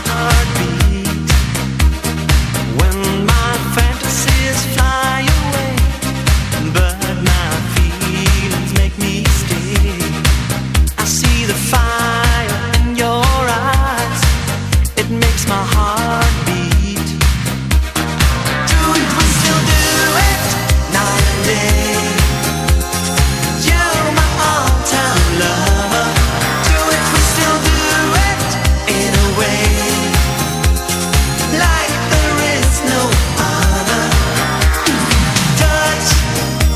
heartbeat. When my fantasies fly away, but my feelings make me stay. I see the fire in your eyes, it makes my heart beat. Do it, we still do it, night and day. You're my all-time lover. Do it, we still do it, in a way, like there is no other. Touch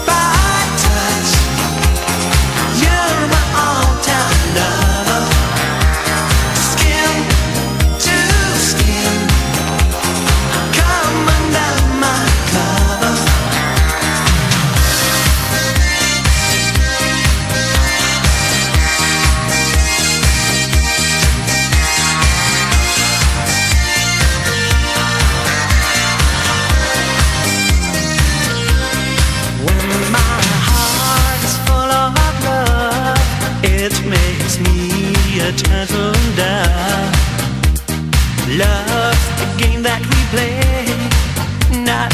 by touch, you're my all-time lover. Skin to skin, come under my cover. When my heart is full of love, it makes me a turtle dove. Love's the game that we play, not